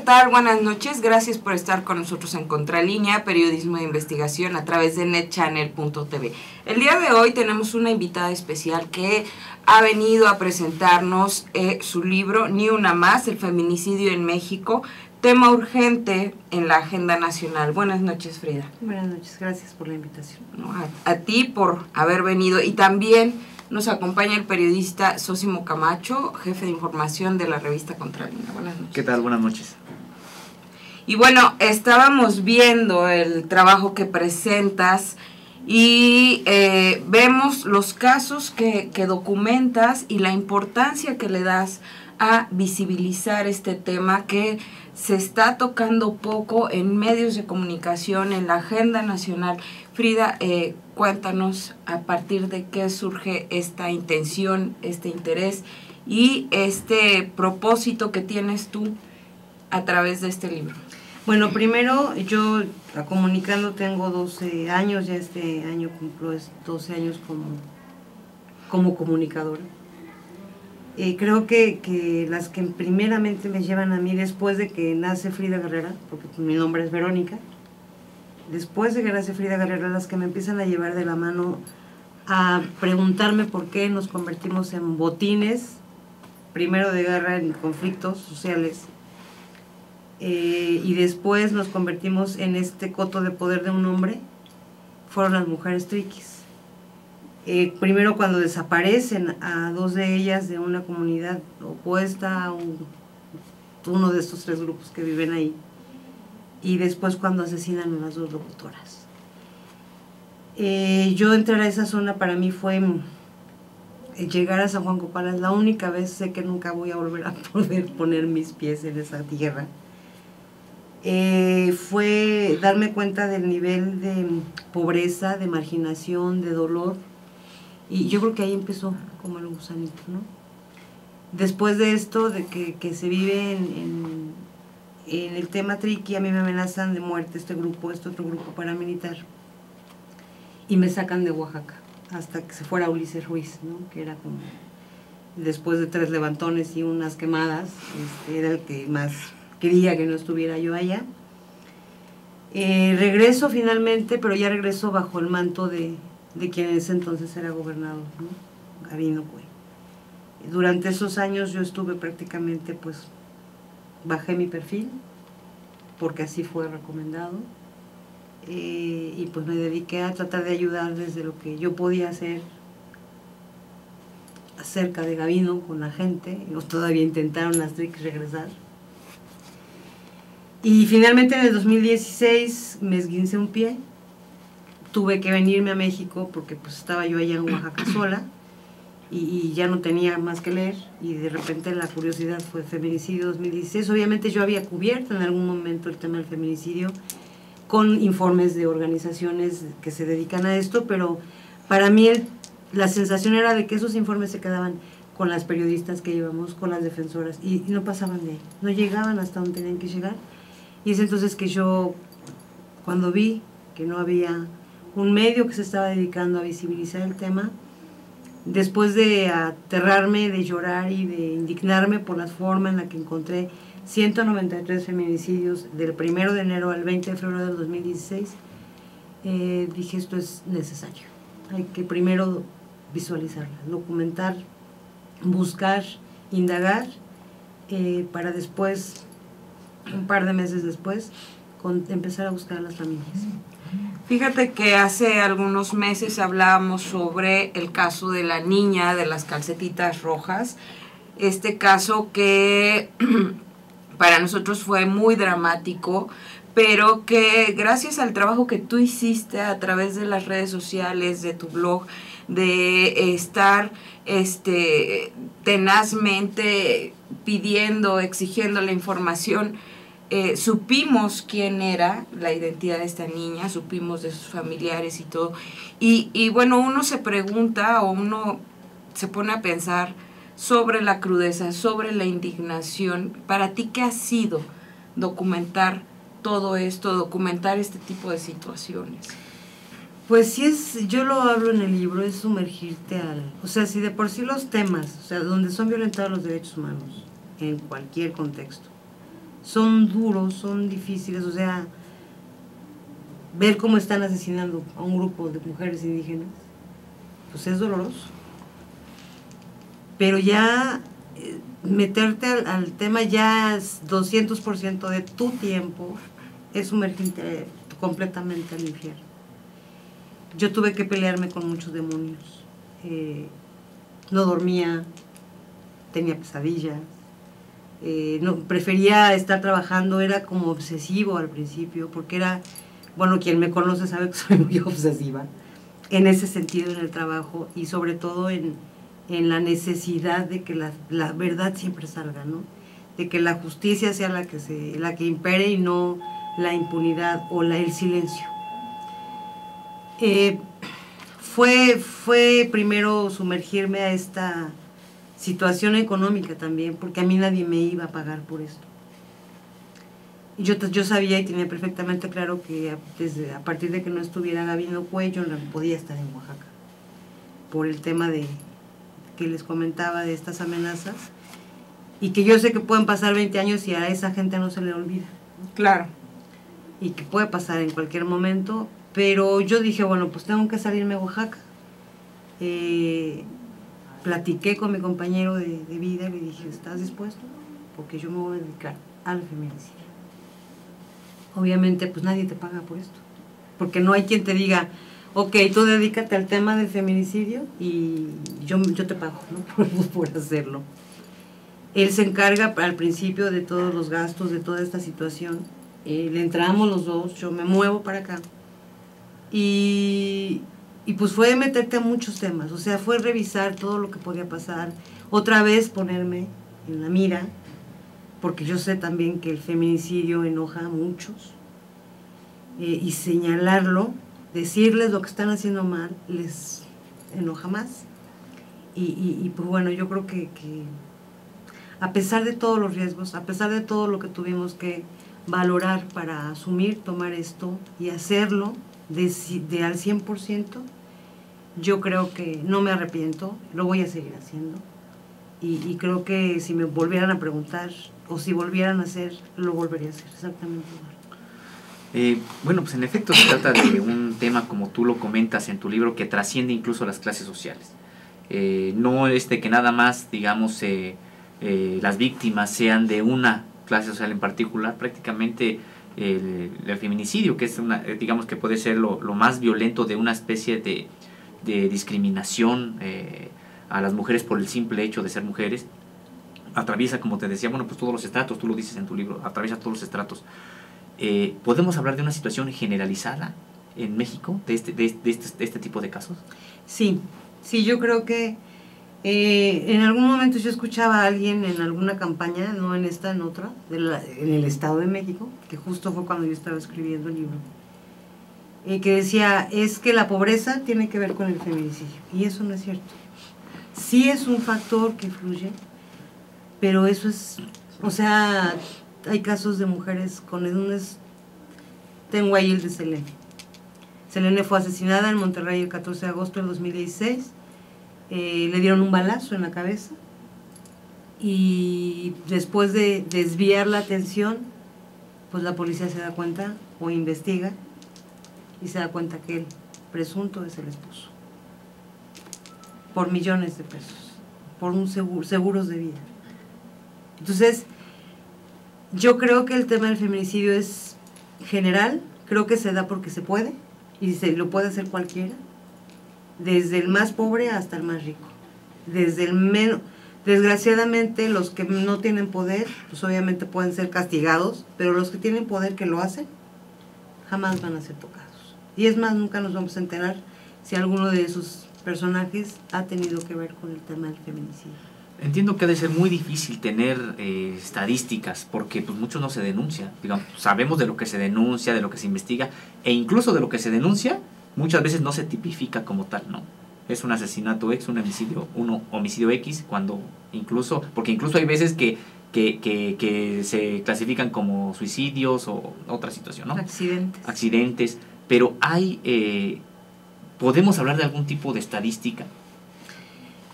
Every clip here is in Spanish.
tal? Buenas noches, gracias por estar con nosotros en Contralínea, periodismo de investigación a través de netchannel.tv. El día de hoy tenemos una invitada especial que ha venido a presentarnos su libro Ni una más, el feminicidio en México, tema urgente en la agenda nacional. Buenas noches, Frida. Buenas noches, gracias por la invitación. No, a ti por haber venido, y también nos acompaña el periodista Sósimo Camacho, jefe de información de la revista Contralínea. Buenas noches. ¿Qué tal? Buenas noches. Y bueno, estábamos viendo el trabajo que presentas y vemos los casos que documentas y la importancia que le das a visibilizar este tema que se está tocando poco en medios de comunicación, en la agenda nacional. Frida, cuéntanos a partir de qué surge esta intención, este interés y este propósito que tienes tú a través de este libro. Bueno, primero yo comunicando tengo 12 años, ya este año cumplo 12 años como comunicadora. Creo que las que primeramente me llevan a mí después de que nace Frida Guerrera, porque mi nombre es Verónica, después de que nace Frida Guerrera, las que me empiezan a llevar de la mano a preguntarme por qué nos convertimos en botines, primero de guerra, en conflictos sociales, y después nos convertimos en este coto de poder de un hombre, fueron las mujeres triquis. Primero cuando desaparecen a dos de ellas de una comunidad opuesta a uno de estos tres grupos que viven ahí, y después cuando asesinan a las dos locutoras. Yo entrar a esa zona para mí fue llegar a San Juan Copala. Es la única vez, sé que nunca voy a volver a poder poner mis pies en esa tierra. Fue darme cuenta del nivel de pobreza, de marginación, de dolor, y yo creo que ahí empezó como el gusanito, ¿no? Después de esto, de que se vive en el tema triqui, a mí me amenazan de muerte este otro grupo paramilitar, y me sacan de Oaxaca, hasta que se fuera Ulises Ruiz, ¿no? Que era como, después de 3 levantones y unas quemadas, era el que más quería que no estuviera yo allá. Regreso finalmente, pero ya regreso bajo el manto de quien en ese entonces era gobernador, ¿no? Gabino Cue. Durante esos años yo estuve prácticamente, pues, bajé mi perfil, porque así fue recomendado, y pues me dediqué a tratar de ayudar desde lo que yo podía hacer acerca de Gabino con la gente. Ellos todavía intentaron las triquis regresar. Y finalmente en el 2016 me esguincé un pie, tuve que venirme a México porque pues estaba yo allá en Oaxaca sola y ya no tenía más que leer, y de repente la curiosidad fue feminicidio 2016. Obviamente yo había cubierto en algún momento el tema del feminicidio con informes de organizaciones que se dedican a esto, pero para mí la sensación era de que esos informes se quedaban con las periodistas que íbamos, con las defensoras, y no pasaban de ahí, no llegaban hasta donde tenían que llegar. Y es entonces que yo, cuando vi que no había un medio que se estaba dedicando a visibilizar el tema, después de aterrarme, de llorar y de indignarme por la forma en la que encontré 193 feminicidios del 1 de enero al 20 de febrero del 2016, dije, esto es necesario. Hay que primero visualizarla, documentar, buscar, indagar, para después, un par de meses después, empezar a buscar a las familias. Fíjate que hace algunos meses hablábamos sobre el caso de la niña de las calcetitas rojas, este caso que para nosotros fue muy dramático, pero que gracias al trabajo que tú hiciste a través de las redes sociales, de tu blog, de estar tenazmente pidiendo, exigiendo la información, supimos quién era, la identidad de esta niña, supimos de sus familiares y todo, y bueno, uno se pregunta o uno se pone a pensar sobre la crudeza, sobre la indignación. Para ti, ¿qué ha sido documentar todo esto, documentar este tipo de situaciones? Pues sí, yo lo hablo en el libro, es sumergirte o sea, si de por sí los temas, o sea, donde son violentados los derechos humanos, en cualquier contexto, son duros, son difíciles, o sea, ver cómo están asesinando a un grupo de mujeres indígenas, pues es doloroso. Pero ya meterte al tema ya es 200% de tu tiempo, es sumergirte completamente al infierno. Yo tuve que pelearme con muchos demonios. No dormía, tenía pesadillas. No, prefería estar trabajando, era como obsesivo al principio, porque era, bueno, quien me conoce sabe que soy muy obsesiva, en ese sentido en el trabajo y sobre todo en la necesidad de que la verdad siempre salga, ¿no? De que la justicia sea la que impere y no la impunidad o el silencio. Fue primero sumergirme a esta situación económica también, porque a mí nadie me iba a pagar por esto. Y yo sabía y tenía perfectamente claro que a partir de que no estuviera Gabino Cuello no podía estar en Oaxaca, por el tema que les comentaba de estas amenazas, y que yo sé que pueden pasar 20 años y a esa gente no se le olvida. Claro. Y que puede pasar en cualquier momento, pero yo dije, bueno, pues tengo que salirme a Oaxaca. Platiqué con mi compañero de vida y le dije, ¿estás dispuesto? Porque yo me voy a dedicar al feminicidio. Obviamente, pues nadie te paga por esto, porque no hay quien te diga, ok, tú dedícate al tema del feminicidio y yo te pago, ¿no? por hacerlo. Él se encarga al principio de todos los gastos, de toda esta situación. Le entramos los dos, yo me muevo para acá. Y pues fue meterte a muchos temas, o sea, fue revisar todo lo que podía pasar, otra vez ponerme en la mira, porque yo sé también que el feminicidio enoja a muchos, y señalarlo, decirles lo que están haciendo mal, les enoja más. Y pues bueno, yo creo que a pesar de todos los riesgos, a pesar de todo lo que tuvimos que valorar para asumir, tomar esto y hacerlo de al 100%, yo creo que no me arrepiento, lo voy a seguir haciendo. Y creo que si me volvieran a preguntar o si volvieran a hacer, lo volvería a hacer exactamente igual. Bueno, pues en efecto se trata de un tema, como tú lo comentas en tu libro, que trasciende incluso las clases sociales. No es de que nada más, digamos, las víctimas sean de una clase social en particular. Prácticamente el feminicidio, que es digamos que puede ser lo más violento de una especie de discriminación a las mujeres por el simple hecho de ser mujeres, atraviesa, como te decía, bueno, pues todos los estratos, tú lo dices en tu libro, atraviesa todos los estratos. ¿Podemos hablar de una situación generalizada en México de este tipo de casos? Sí, yo creo que en algún momento yo escuchaba a alguien en alguna campaña, no en esta, en otra, en el Estado de México, que justo fue cuando yo estaba escribiendo el libro, que decía, es que la pobreza tiene que ver con el feminicidio, y eso no es cierto. Sí es un factor que influye, pero eso es, o sea, hay casos de mujeres con tengo ahí el de Selene. Selene fue asesinada en Monterrey el 14 de agosto del 2016, le dieron un balazo en la cabeza y después de desviar la atención, pues la policía se da cuenta o investiga y se da cuenta que el presunto es el esposo, por millones de pesos, por seguros de vida. Entonces, yo creo que el tema del feminicidio es general, creo que se da porque se puede, y lo puede hacer cualquiera, desde el más pobre hasta el más rico, desde el menos. Desgraciadamente, los que no tienen poder, pues obviamente pueden ser castigados, pero los que tienen poder que lo hacen, jamás van a ser tocados. Y es más, nunca nos vamos a enterar si alguno de esos personajes ha tenido que ver con el tema del feminicidio. Entiendo que ha de ser muy difícil tener estadísticas, porque pues mucho no se denuncia. Digamos, sabemos de lo que se denuncia, de lo que se investiga, e incluso de lo que se denuncia, muchas veces no se tipifica como tal, ¿no? Es un asesinato X, un homicidio X, porque incluso hay veces que se clasifican como suicidios o otra situación, ¿no? Accidentes, pero ¿podemos hablar de algún tipo de estadística?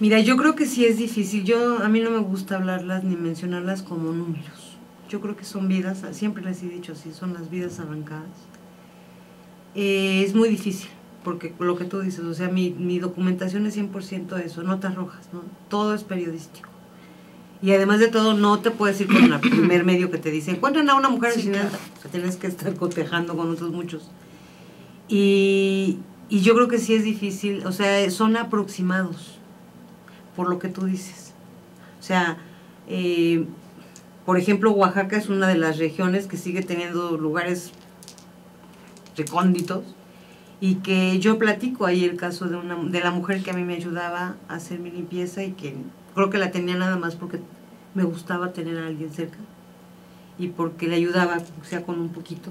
Mira, yo creo que sí es difícil. A mí no me gusta hablarlas ni mencionarlas como números. yo creo que son vidas, siempre les he dicho así, son las vidas arrancadas. Es muy difícil, porque lo que tú dices, o sea, mi documentación es 100% eso, notas rojas, ¿no? Todo es periodístico. Y además de todo, no te puedes ir con el primer medio que te dice, encuentran a una mujer asesinada, claro. O sea, tienes que estar cotejando con otros muchos. Y yo creo que sí es difícil, o sea, son aproximados, por lo que tú dices. O sea, por ejemplo, Oaxaca es una de las regiones que sigue teniendo lugares recónditos, y que yo platico ahí el caso de la mujer que a mí me ayudaba a hacer mi limpieza, y que creo que la tenía nada más porque me gustaba tener a alguien cerca y porque le ayudaba, o sea, con un poquito.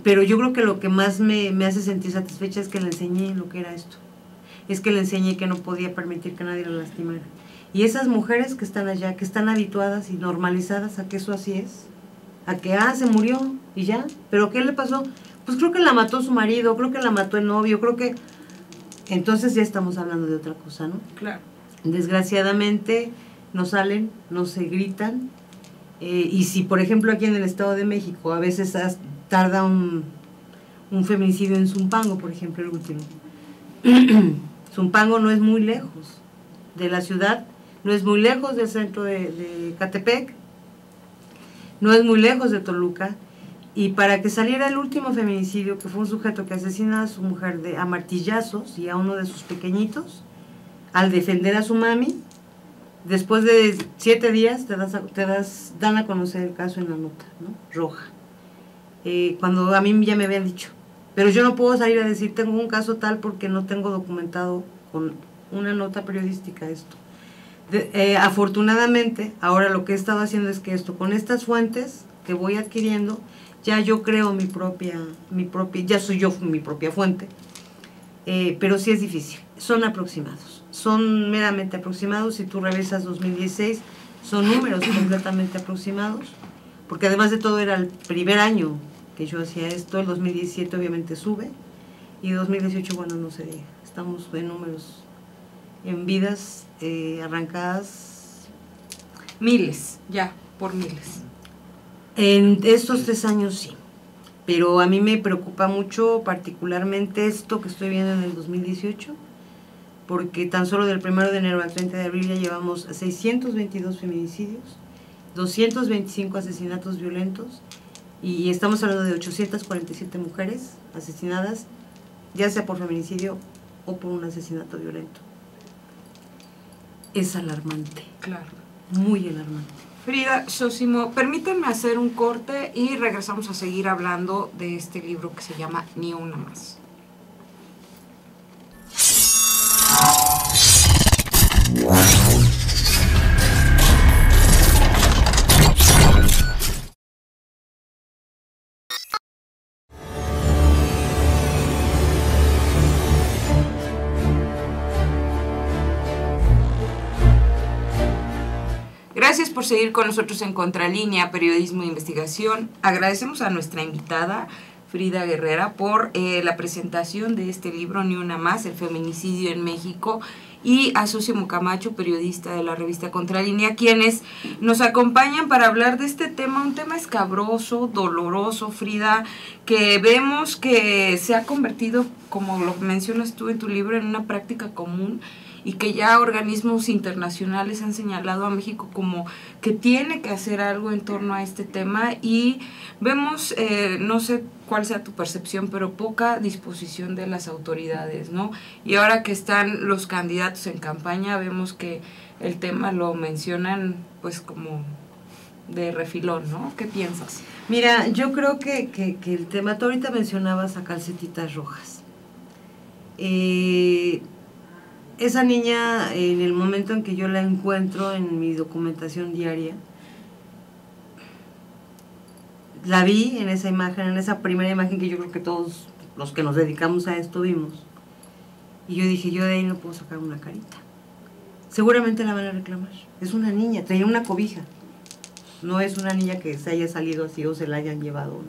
Pero yo creo que lo que más me hace sentir satisfecha es que le enseñé lo que era esto. Es que le enseñé que no podía permitir que nadie la lastimara. Y esas mujeres que están allá, que están habituadas y normalizadas a que eso así es, a que, se murió y ya, pero ¿qué le pasó? Pues creo que la mató su marido, creo que la mató el novio, creo que... Entonces ya estamos hablando de otra cosa, ¿no? Claro. Desgraciadamente no salen, no se gritan, y si por ejemplo aquí en el Estado de México a veces tarda un feminicidio en Zumpango, por ejemplo, el último. Zumpango no es muy lejos de la ciudad, no es muy lejos del centro de Catepec, no es muy lejos de Toluca, y para que saliera el último feminicidio, que fue un sujeto que asesina a su mujer a martillazos y a uno de sus pequeñitos, al defender a su mami, después de 7 días dan a conocer el caso en la nota, ¿no? Roja. Cuando a mí ya me habían dicho, pero yo no puedo salir a decir tengo un caso tal porque no tengo documentado con una nota periodística esto. Afortunadamente, ahora lo que he estado haciendo es que con estas fuentes que voy adquiriendo, ya yo creo mi propia, ya soy yo mi propia fuente, pero sí es difícil, son aproximados, son meramente aproximados. Si tú revisas 2016, son números completamente aproximados, porque además de todo era el primer año que yo hacía esto. El 2017 obviamente sube, y 2018, bueno, no se diga, estamos en números, en vidas arrancadas. Miles, ya, por miles. En estos 3 años sí, pero a mí me preocupa mucho particularmente esto que estoy viendo en el 2018, porque tan solo del 1 de enero al 30 de abril ya llevamos 622 feminicidios, 225 asesinatos violentos, y estamos hablando de 847 mujeres asesinadas, ya sea por feminicidio o por un asesinato violento. Es alarmante. Claro. Muy alarmante. Frida, Sosimo, permítanme hacer un corte y regresamos a seguir hablando de este libro que se llama Ni una más. Gracias por seguir con nosotros en Contralínea, Periodismo e Investigación. Agradecemos a nuestra invitada, Frida Guerrera, por la presentación de este libro, Ni una más, el feminicidio en México, y a Sosimo Camacho, periodista de la revista Contralínea, quienes nos acompañan para hablar de este tema, un tema escabroso, doloroso, Frida, que vemos que se ha convertido, como lo mencionas tú en tu libro, en una práctica común, y que ya organismos internacionales han señalado a México como que tiene que hacer algo en torno a este tema, y vemos, no sé cuál sea tu percepción, pero poca disposición de las autoridades, ¿no? Y ahora que están los candidatos en campaña, vemos que el tema lo mencionan pues como de refilón, ¿no? ¿Qué piensas? Mira, yo creo que el tema, tú ahorita mencionabas a Calcetitas Rojas. Esa niña, en el momento en que yo la encuentro en mi documentación diaria, la vi en esa imagen, en esa primera imagen que yo creo que todos los que nos dedicamos a esto vimos. Y yo dije, yo de ahí no puedo sacar una carita. Seguramente la van a reclamar. Es una niña, traía una cobija. No es una niña que se haya salido así o se la hayan llevado,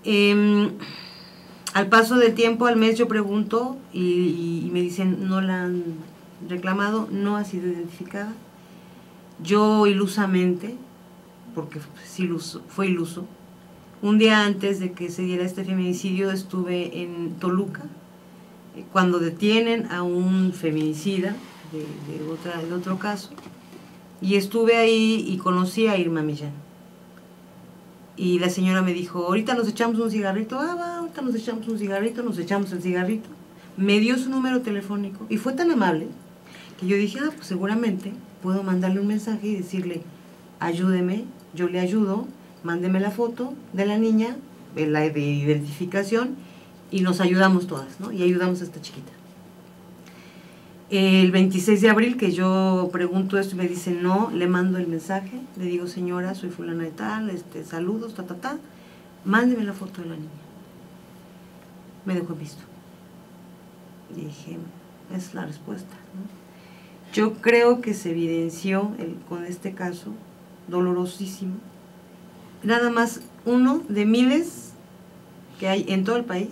¿no? Al paso del tiempo, al mes, yo pregunto y me dicen, no la han reclamado, no ha sido identificada. Yo ilusamente, porque sí fue iluso, un día antes de que se diera este feminicidio estuve en Toluca, cuando detienen a un feminicida de otro caso, y estuve ahí y conocí a Irma Millán. Y la señora me dijo, ahorita nos echamos un cigarrito, ahorita nos echamos un cigarrito, nos echamos el cigarrito. Me dio su número telefónico y fue tan amable que yo dije, pues seguramente puedo mandarle un mensaje y decirle, ayúdeme, yo le ayudo, mándeme la foto de la niña, la de identificación, y nos ayudamos todas, ¿no? Y ayudamos a esta chiquita. El 26 de abril que yo pregunto esto y me dice no, le mando el mensaje, le digo, señora, soy fulana de tal, saludos, mándeme la foto de la niña. Me dejó en visto. Y dije, esa es la respuesta, ¿no? Yo creo que se evidenció con este caso dolorosísimo, nada más uno de miles que hay en todo el país,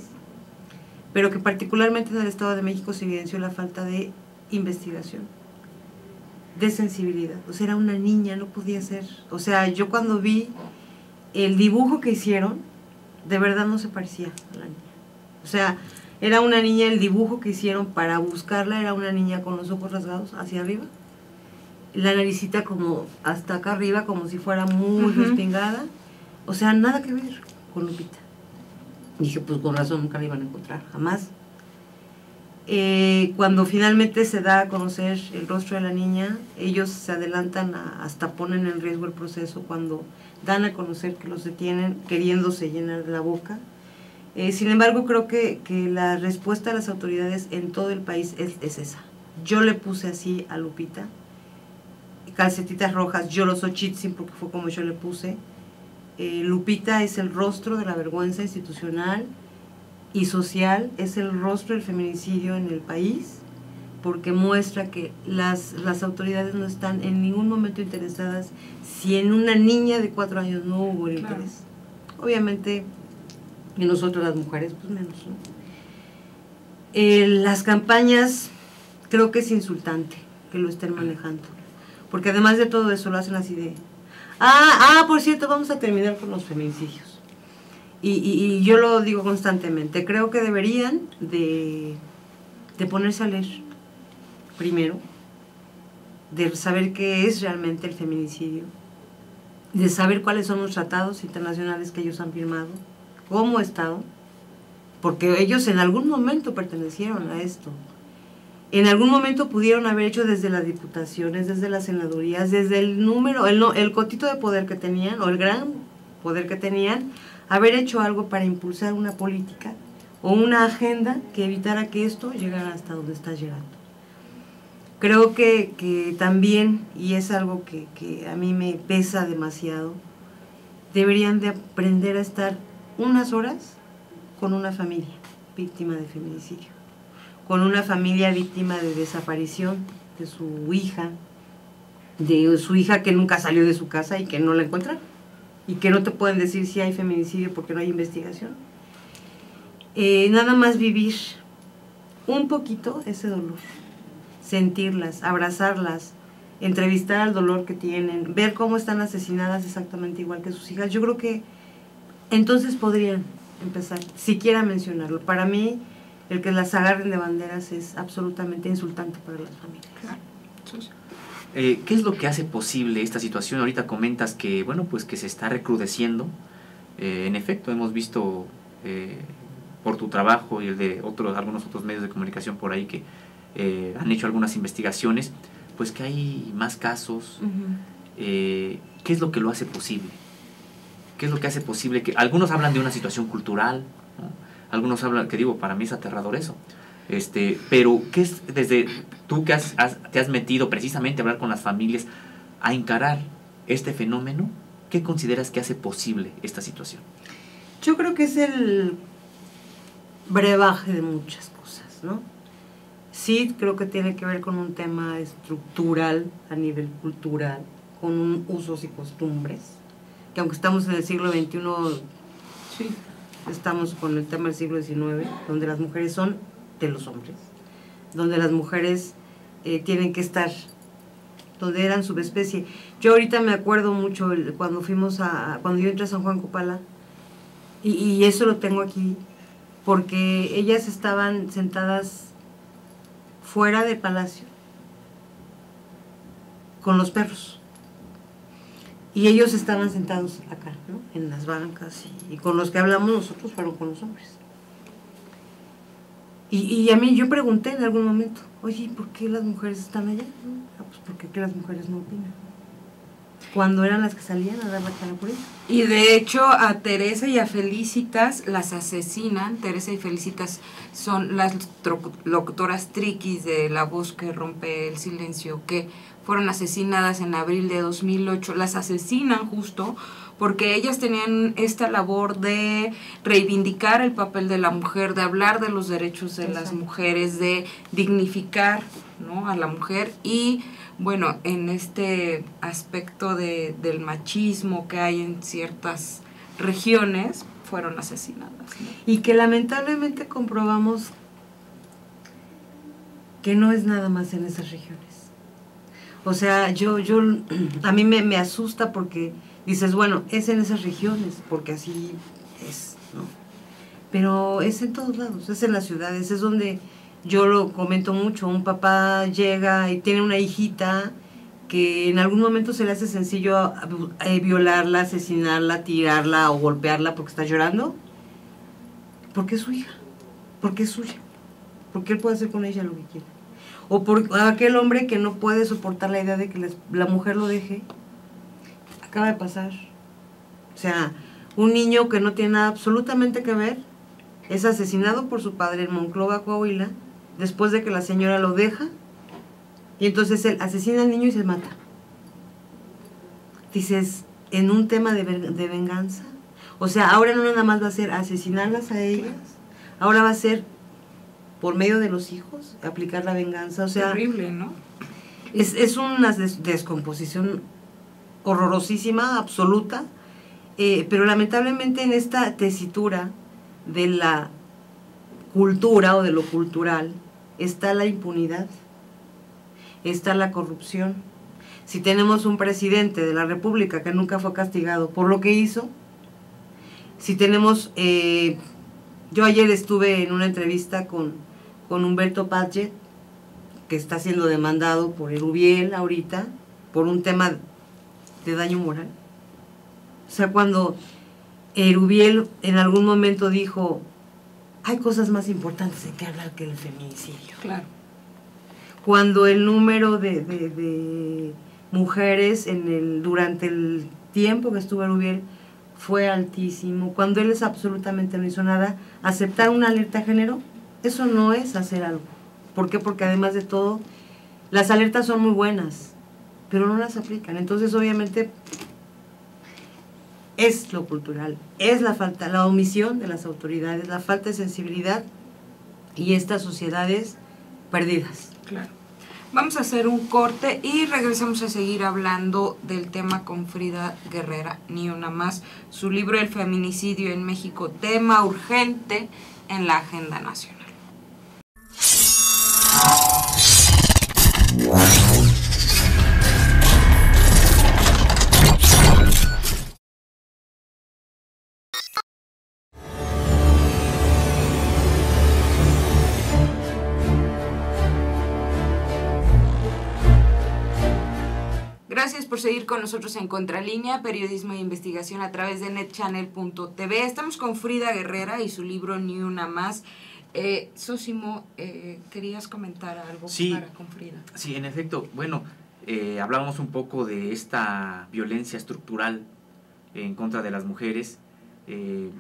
pero que particularmente en el Estado de México se evidenció la falta de investigación, de sensibilidad. O sea, era una niña, no podía ser. O sea, yo cuando vi el dibujo que hicieron, de verdad no se parecía a la niña. O sea, era una niña, el dibujo que hicieron para buscarla, era una niña con los ojos rasgados hacia arriba, la naricita como hasta acá arriba, como si fuera muy respingada. O sea, nada que ver con Lupita. Dije, pues con razón nunca la iban a encontrar, jamás. Cuando finalmente se da a conocer el rostro de la niña, ellos se adelantan hasta ponen en riesgo el proceso cuando dan a conocer que los detienen queriéndose llenar la boca. Sin embargo, creo que la respuesta de las autoridades en todo el país es esa. Yo le puse así a Lupita, calcetitas rojas, yo lo Xochitzin porque fue como yo le puse. Lupita es el rostro de la vergüenza institucional y social, es el rostro del feminicidio en el país, porque muestra que las autoridades no están en ningún momento interesadas si en una niña de 4 años no hubo el interés. Obviamente, y nosotros las mujeres, pues menos, ¿no? Las campañas, creo que es insultante que lo estén manejando, porque además de todo eso lo hacen así de... por cierto, vamos a terminar con los feminicidios. Y yo lo digo constantemente, creo que deberían de ponerse a leer primero, de saber qué es realmente el feminicidio, de saber cuáles son los tratados internacionales que ellos han firmado, como Estado, porque ellos en algún momento pertenecieron a esto. En algún momento pudieron haber hecho desde las diputaciones, desde las senadurías, desde el cotito de poder que tenían, o el gran poder que tenían, haber hecho algo para impulsar una política o una agenda que evitara que esto llegara hasta donde está llegando. Creo que también, y es algo que a mí me pesa demasiado, deberían de aprender a estar unas horas con una familia víctima de feminicidio, con una familia víctima de desaparición de su hija que nunca salió de su casa y que no la encuentran, y que no te pueden decir si hay feminicidio porque no hay investigación. Nada más vivir un poquito ese dolor, sentirlas, abrazarlas, entrevistar al dolor que tienen, ver cómo están asesinadas exactamente igual que sus hijas. Yo creo que entonces podrían empezar, siquiera mencionarlo. Para mí, el que las agarren de banderas es absolutamente insultante para las familias. Claro. ¿Qué es lo que hace posible esta situación? Ahorita comentas que, bueno, pues que se está recrudeciendo. En efecto, hemos visto por tu trabajo y el de algunos otros medios de comunicación por ahí que han hecho algunas investigaciones, pues que hay más casos. ¿Qué es lo que lo hace posible? ¿Qué es lo que hace posible? Que algunos hablan de una situación cultural, ¿no? Algunos hablan, que digo, para mí es aterrador eso. Pero ¿qué es, desde tú que te has metido precisamente a hablar con las familias, a encarar este fenómeno, qué consideras que hace posible esta situación? Yo creo que es el brebaje de muchas cosas, ¿no? Sí, creo que tiene que ver con un tema estructural a nivel cultural, con usos y costumbres, que aunque estamos en el siglo XXI, sí, estamos con el tema del siglo XIX, donde las mujeres son de los hombres, donde las mujeres tienen que estar donde eran subespecie. Yo ahorita me acuerdo mucho cuando cuando yo entré a San Juan Copala, y eso lo tengo aquí, porque ellas estaban sentadas fuera del palacio con los perros. Y ellos estaban sentados acá, ¿no? En las bancas, y con los que hablamos nosotros fueron con los hombres. Y a mí, yo pregunté en algún momento, oye, ¿por qué las mujeres están allá? Pues porque ¿qué las mujeres no opinan? Cuando eran las que salían a dar la cara por ellos. Y de hecho a Teresa y a Felicitas las asesinan. Teresa y Felicitas son las locutoras triquis de La Voz que Rompe el Silencio, que fueron asesinadas en abril de 2008. Las asesinan justo porque ellas tenían esta labor de reivindicar el papel de la mujer, de hablar de los derechos de las mujeres, de dignificar, ¿no?, a la mujer. Y bueno, en este aspecto del machismo que hay en ciertas regiones, fueron asesinadas, ¿no? Y que lamentablemente comprobamos que no es nada más en esas regiones. O sea, a mí me asusta porque dices, bueno, es en esas regiones, porque así es, ¿no? Pero es en todos lados, es en las ciudades, es donde yo lo comento mucho. Un papá llega y tiene una hijita que en algún momento se le hace sencillo violarla, asesinarla, tirarla o golpearla porque está llorando, porque es su hija, porque es suya, porque él puede hacer con ella lo que quiera. O por aquel hombre que no puede soportar la idea de que la mujer lo deje. Acaba de pasar. O sea, un niño que no tiene nada absolutamente que ver es asesinado por su padre en Monclova, Coahuila, después de que la señora lo deja, y entonces él asesina al niño y se mata. Dices, en un tema de venganza. O sea, ahora no nada más va a ser asesinarlas a ellas, ahora va a ser por medio de los hijos aplicar la venganza. O sea, terrible, ¿no? Es una descomposición horrorosísima, absoluta, pero lamentablemente en esta tesitura de la cultura o de lo cultural está la impunidad, está la corrupción. Si tenemos un presidente de la República que nunca fue castigado por lo que hizo, si tenemos, yo ayer estuve en una entrevista con Humberto Padgett, que está siendo demandado por Erubiel ahorita, por un tema de daño moral. O sea, cuando Erubiel en algún momento dijo, hay cosas más importantes de que hablar que el feminicidio. Claro. Cuando el número de mujeres durante el tiempo que estuvo Erubiel fue altísimo, cuando él absolutamente no hizo nada, aceptar una alerta de género, eso no es hacer algo. ¿Por qué? Porque además de todo, las alertas son muy buenas, pero no las aplican. Entonces, obviamente, es lo cultural, es la omisión de las autoridades, la falta de sensibilidad y estas sociedades perdidas. Claro. Vamos a hacer un corte y regresamos a seguir hablando del tema con Frida Guerrera, Ni Una Más. Su libro El feminicidio en México, tema urgente en la agenda nacional. Gracias por seguir con nosotros en Contralínea, periodismo e investigación a través de netchannel.tv. Estamos con Frida Guerrera y su libro Ni Una Más. Sosimo, ¿querías comentar algo con Frida? Sí, en efecto. Bueno, hablábamos un poco de esta violencia estructural en contra de las mujeres.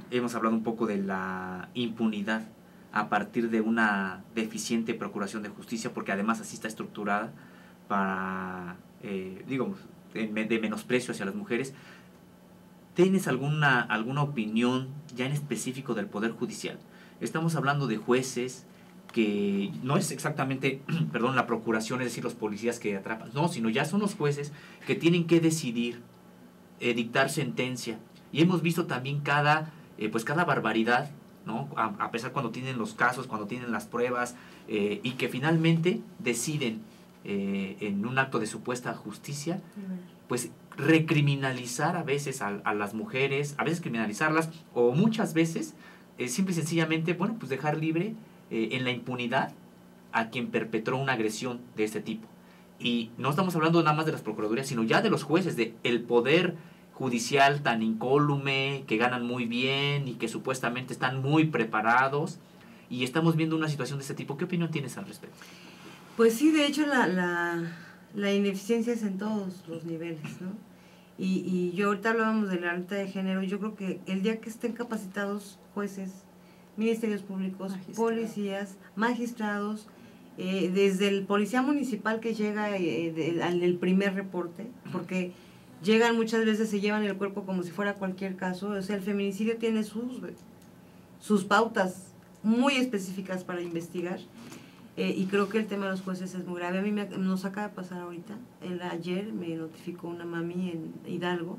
Hemos hablado un poco de la impunidad a partir de una deficiente procuración de justicia, porque además así está estructurada para, digamos, de menosprecio hacia las mujeres. ¿Tienes alguna opinión ya en específico del Poder Judicial? Estamos hablando de jueces que no es exactamente, perdón, la procuración, es decir, los policías que atrapan, no, sino ya son los jueces que tienen que decidir, dictar sentencia. Y hemos visto también cada barbaridad, ¿no? A pesar cuando tienen los casos, cuando tienen las pruebas, y que finalmente deciden en un acto de supuesta justicia, pues recriminalizar a veces a las mujeres, a veces criminalizarlas, o muchas veces simple y sencillamente, bueno, pues dejar libre en la impunidad a quien perpetró una agresión de este tipo. Y no estamos hablando nada más de las procuradurías, sino ya de los jueces, de el poder judicial tan incólume, que ganan muy bien y que supuestamente están muy preparados, y estamos viendo una situación de este tipo. ¿Qué opinión tienes al respecto? Pues sí, de hecho la ineficiencia es en todos los niveles, ¿no? Y yo ahorita hablábamos de la alerta de género, yo creo que el día que estén capacitados jueces, ministerios públicos, policías, magistrados, desde el policía municipal que llega al primer reporte, porque llegan muchas veces, se llevan el cuerpo como si fuera cualquier caso, o sea, el feminicidio tiene sus pautas muy específicas para investigar. Y creo que el tema de los jueces es muy grave. A mí nos acaba de pasar ahorita. Ayer me notificó una mami en Hidalgo,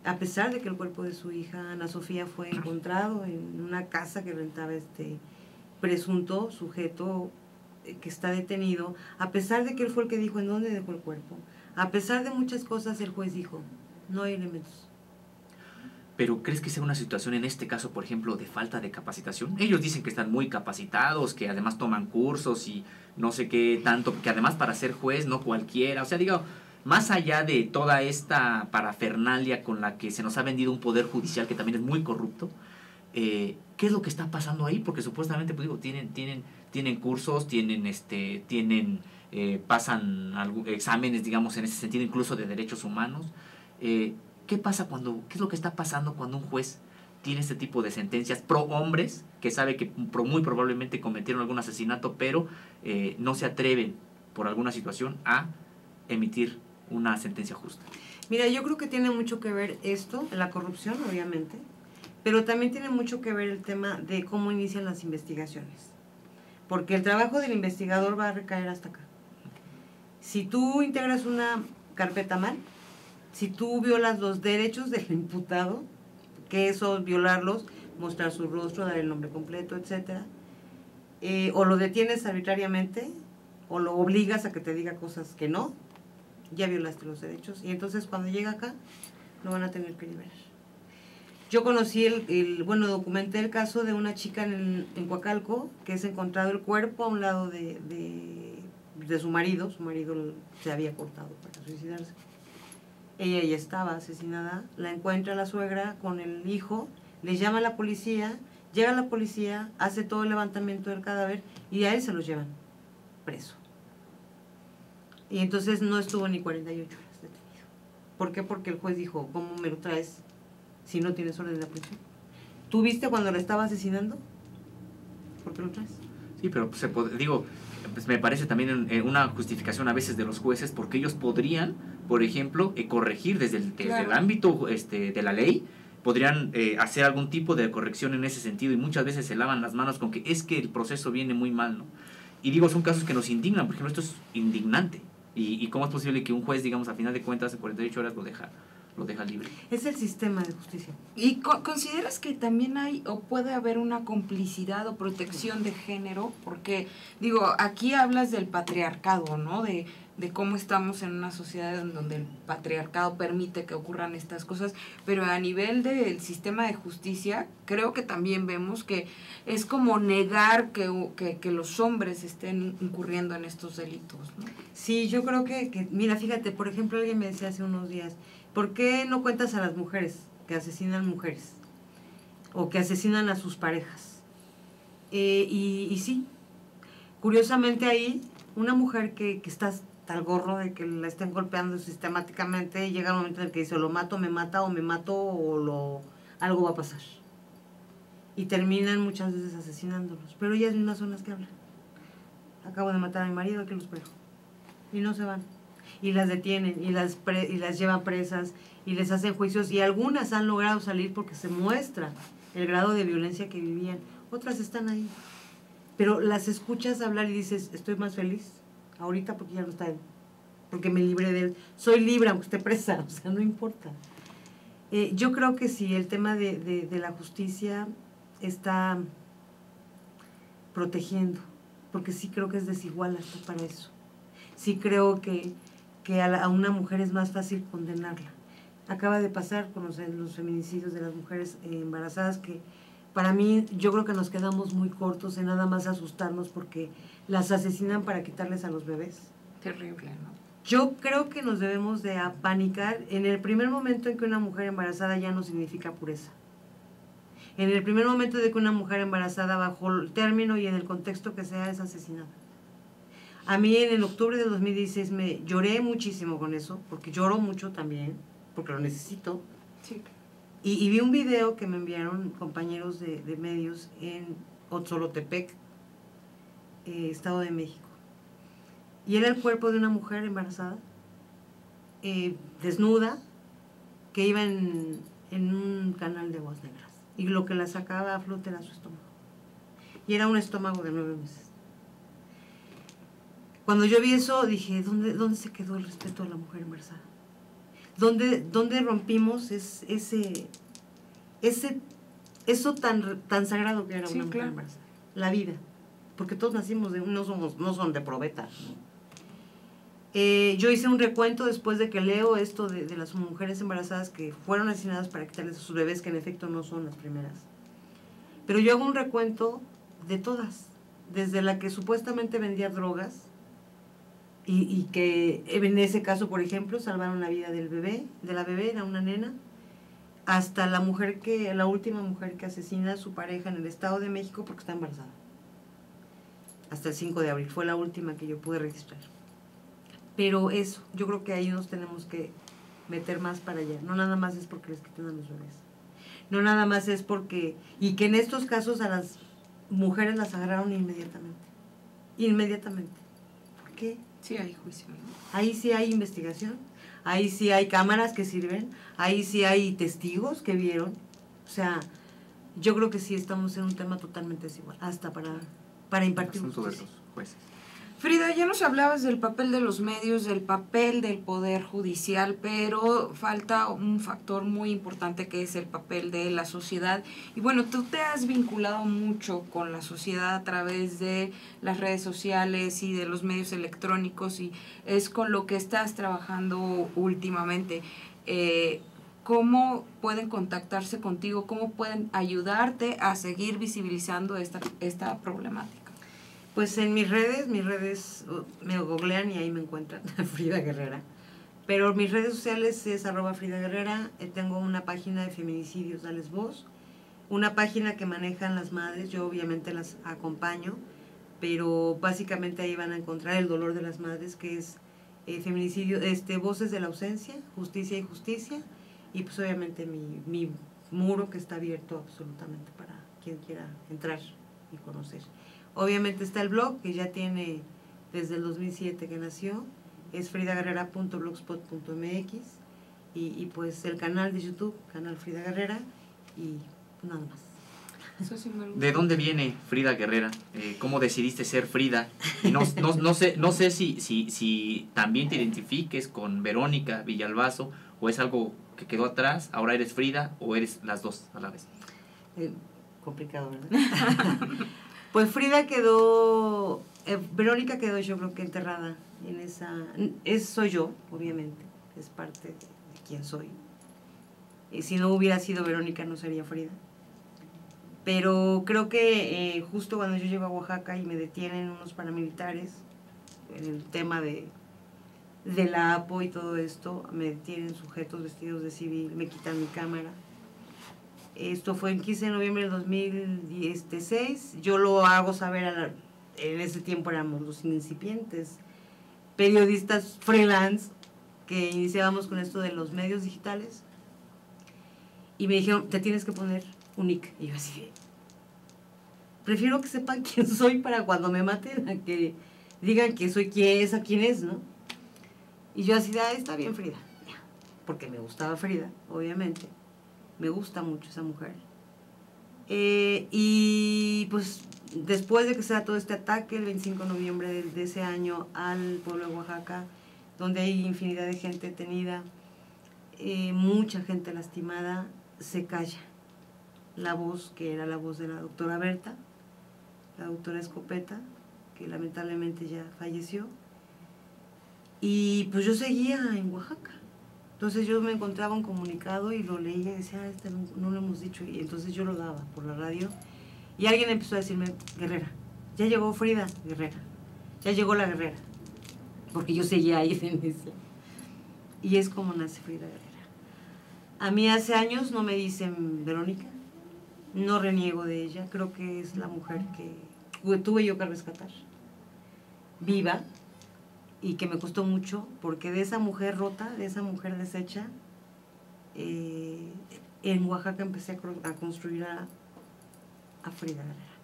a pesar de que el cuerpo de su hija, Ana Sofía, fue encontrado en una casa que rentaba este presunto sujeto que está detenido, a pesar de que él fue el que dijo en dónde dejó el cuerpo, a pesar de muchas cosas, el juez dijo, no hay elementos. Pero ¿crees que sea una situación en este caso, por ejemplo, de falta de capacitación? Ellos dicen que están muy capacitados, que además toman cursos y no sé qué tanto, que además para ser juez no cualquiera, o sea, digo, más allá de toda esta parafernalia con la que se nos ha vendido un poder judicial que también es muy corrupto, ¿qué es lo que está pasando ahí? Porque supuestamente, pues digo, tienen cursos, pasan exámenes, digamos, en ese sentido, incluso de derechos humanos. ¿Qué es lo que está pasando cuando un juez tiene este tipo de sentencias pro hombres, que sabe que muy probablemente cometieron algún asesinato, pero no se atreven por alguna situación a emitir una sentencia justa? Mira, yo creo que tiene mucho que ver esto, la corrupción, obviamente, pero también tiene mucho que ver el tema de cómo inician las investigaciones. Porque el trabajo del investigador va a recaer hasta acá. Si tú integras una carpeta mal, si tú violas los derechos del imputado, que eso, violarlos, mostrar su rostro, dar el nombre completo, etcétera, o lo detienes arbitrariamente, o lo obligas a que te diga cosas que no, ya violaste los derechos, y entonces cuando llega acá, lo van a tener que liberar. Yo conocí documenté el caso de una chica en Coacalco, que es encontrado el cuerpo a un lado de su marido se había cortado para suicidarse. Ella ya estaba asesinada, la encuentra la suegra con el hijo, le llama a la policía, llega la policía, hace todo el levantamiento del cadáver y a él se los llevan preso. Y entonces no estuvo ni 48 horas detenido. ¿Por qué? Porque el juez dijo, ¿cómo me lo traes si no tienes orden de aprehensión? ¿Tú viste cuando la estaba asesinando? ¿Por qué lo traes? Sí, pero pues me parece también una justificación a veces de los jueces, porque ellos podrían, por ejemplo, corregir desde el ámbito de la ley, podrían hacer algún tipo de corrección en ese sentido, y muchas veces se lavan las manos con que es que el proceso viene muy mal, ¿no? Y digo, son casos que nos indignan, por ejemplo, esto es indignante. ¿Y cómo es posible que un juez, digamos, a final de cuentas, en 48 horas lo deja libre? Es el sistema de justicia. ¿Y consideras que también hay o puede haber una complicidad o protección de género? Porque, digo, aquí hablas del patriarcado, ¿no? De cómo estamos en una sociedad en donde el patriarcado permite que ocurran estas cosas, pero a nivel del sistema de justicia, creo que también vemos que es como negar que los hombres estén incurriendo en estos delitos, ¿no? Sí, yo creo que, mira, fíjate, por ejemplo, alguien me decía hace unos días, ¿por qué no cuentas a las mujeres que asesinan mujeres? O que asesinan a sus parejas. Y sí, curiosamente ahí, una mujer que está hasta el gorro de que la estén golpeando sistemáticamente, llega el momento en el que dice, o lo mato, me mata, o me mato, algo va a pasar. Y terminan muchas veces asesinándolos. Pero ellas mismas son las que hablan. Acabo de matar a mi marido, aquí los espero. Y no se van. Y las detienen, y las llevan presas, y les hacen juicios, y algunas han logrado salir porque se muestra el grado de violencia que vivían. Otras están ahí. Pero las escuchas hablar y dices, estoy más feliz ahorita porque ya no está él, porque me libré de él. Soy libre aunque esté presa, o sea, no importa. Yo creo que sí, el tema de la justicia está protegiendo, porque sí creo que es desigual hasta para eso. sí creo que a una mujer es más fácil condenarla. Acaba de pasar con los feminicidios de las mujeres embarazadas, que para mí yo creo que nos quedamos muy cortos en nada más asustarnos porque las asesinan para quitarles a los bebés. Terrible, ¿no? Yo creo que nos debemos de apanicar en el primer momento en que una mujer embarazada ya no significa pureza. En el primer momento de que una mujer embarazada, bajo el término y en el contexto que sea, es asesinada. A mí en el octubre de 2016 me lloré muchísimo con eso, porque lloro mucho también, porque lo necesito. Sí. Y vi un video que me enviaron compañeros de medios en Otzolotepec, Estado de México. Y era el cuerpo de una mujer embarazada, desnuda, que iba en un canal de aguas negras. Y lo que la sacaba a flote era su estómago. Y era un estómago de 9 meses. Cuando yo vi eso, dije, ¿dónde se quedó el respeto a la mujer embarazada? ¿Dónde rompimos eso tan sagrado que era una mujer embarazada? La vida. Porque todos nacimos no son de probeta, ¿no? Yo hice un recuento después de que leo esto de las mujeres embarazadas que fueron asesinadas para quitarles a sus bebés, que en efecto no son las primeras. Pero yo hago un recuento de todas, desde la que supuestamente vendía drogas y que en ese caso, por ejemplo, salvaron la vida de la bebé, era una nena, hasta la última mujer que asesina a su pareja en el Estado de México porque está embarazada. Hasta el 5 de abril, fue la última que yo pude registrar. Pero eso, yo creo que ahí nos tenemos que meter más para allá. No nada más es porque les quitan a los bebés. No nada más es porque... Y que en estos casos a las mujeres las agarraron inmediatamente. Inmediatamente. ¿Por qué? Sí hay juicio, ¿no? Ahí sí hay investigación. Ahí sí hay cámaras que sirven. Ahí sí hay testigos que vieron. O sea, yo creo que sí estamos en un tema totalmente desigual. Hasta para impartir justicia. Frida, ya nos hablabas del papel de los medios, del papel del poder judicial, pero falta un factor muy importante que es el papel de la sociedad. Y bueno, tú te has vinculado mucho con la sociedad a través de las redes sociales y de los medios electrónicos, y es con lo que estás trabajando últimamente. ¿Cómo pueden contactarse contigo? ¿Cómo pueden ayudarte a seguir visibilizando esta problemática? Pues en mis redes me googlean y ahí me encuentran, Frida Guerrera. Pero mis redes sociales es @Frida Guerrera. Tengo una página de feminicidios, Dales Voz. Una página que manejan las madres, yo obviamente las acompaño, pero básicamente ahí van a encontrar el dolor de las madres, que es feminicidio, Voces de la Ausencia, Justicia y Justicia. Y pues obviamente mi muro, que está abierto absolutamente para quien quiera entrar y conocer. Obviamente está el blog, que ya tiene desde el 2007 que nació, es fridaguerrera.blogspot.mx, y pues el canal de YouTube, canal Frida Guerrera, y nada más. Eso sí me gusta. ¿De dónde viene Frida Guerrera? ¿Cómo decidiste ser Frida? Y no sé si también te identifiques con Verónica Villalbazo, o es algo que quedó atrás, ahora eres Frida, o eres las dos a la vez. Complicado, ¿verdad? Pues Frida quedó, Verónica quedó, yo creo que enterrada en soy yo, obviamente, es parte de quién soy. Y si no hubiera sido Verónica, no sería Frida. Pero creo que justo cuando yo llego a Oaxaca y me detienen unos paramilitares, en el tema de la APO y todo esto, me detienen sujetos vestidos de civil, me quitan mi cámara. Esto fue en 15 de noviembre del 2016. Yo lo hago saber, en ese tiempo éramos los incipientes periodistas freelance que iniciábamos con esto de los medios digitales. Y me dijeron, te tienes que poner un nick. Y yo así, prefiero que sepan quién soy para cuando me maten, a que digan que soy quién es, ¿no? Y yo así, está bien, Frida. Porque me gustaba Frida, obviamente. Me gusta mucho esa mujer. Y pues después de que se da todo este ataque, el 25 de noviembre de ese año, al pueblo de Oaxaca, donde hay infinidad de gente detenida, mucha gente lastimada, se calla la voz, que era la voz de la doctora Berta, la doctora Escopeta, que lamentablemente ya falleció. Y pues yo seguía en Oaxaca. Entonces yo me encontraba un comunicado y lo leía y decía, este no lo hemos dicho. Y entonces yo lo daba por la radio. Y alguien empezó a decirme, Guerrera, ya llegó Frida Guerrera, ya llegó la Guerrera. Porque yo seguía ahí en eso. Y es como nace Frida Guerrera. A mí hace años no me dicen Verónica, no reniego de ella, creo que es la mujer que tuve yo que rescatar, viva, y que me costó mucho, porque de esa mujer rota, de esa mujer deshecha, en Oaxaca empecé a construir a Frida Guerrera.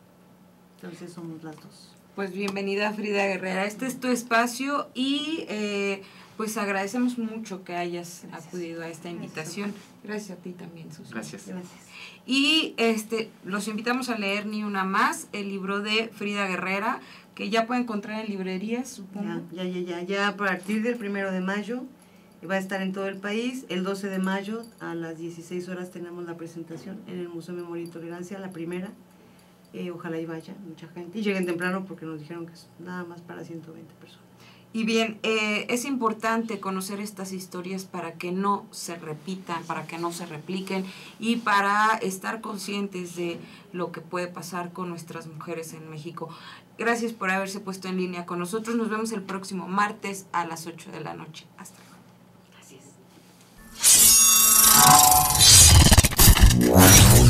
Entonces somos las dos. Pues bienvenida, Frida Guerrera. Este es tu espacio y pues agradecemos mucho que hayas acudido a esta invitación. Gracias a ti también, Susana. Gracias. Y los invitamos a leer Ni una más, el libro de Frida Guerrera, que ya puede encontrar en librerías, supongo. Ya a partir del 1 de mayo va a estar en todo el país. El 12 de mayo a las 16 horas tenemos la presentación en el Museo Memoria y Tolerancia, la primera. Ojalá y vaya mucha gente. Y lleguen temprano porque nos dijeron que es nada más para 120 personas. Y bien, es importante conocer estas historias para que no se repitan, para que no se repliquen y para estar conscientes de lo que puede pasar con nuestras mujeres en México. Gracias por haberse puesto en línea con nosotros. Nos vemos el próximo martes a las 8 de la noche. Hasta luego. Gracias.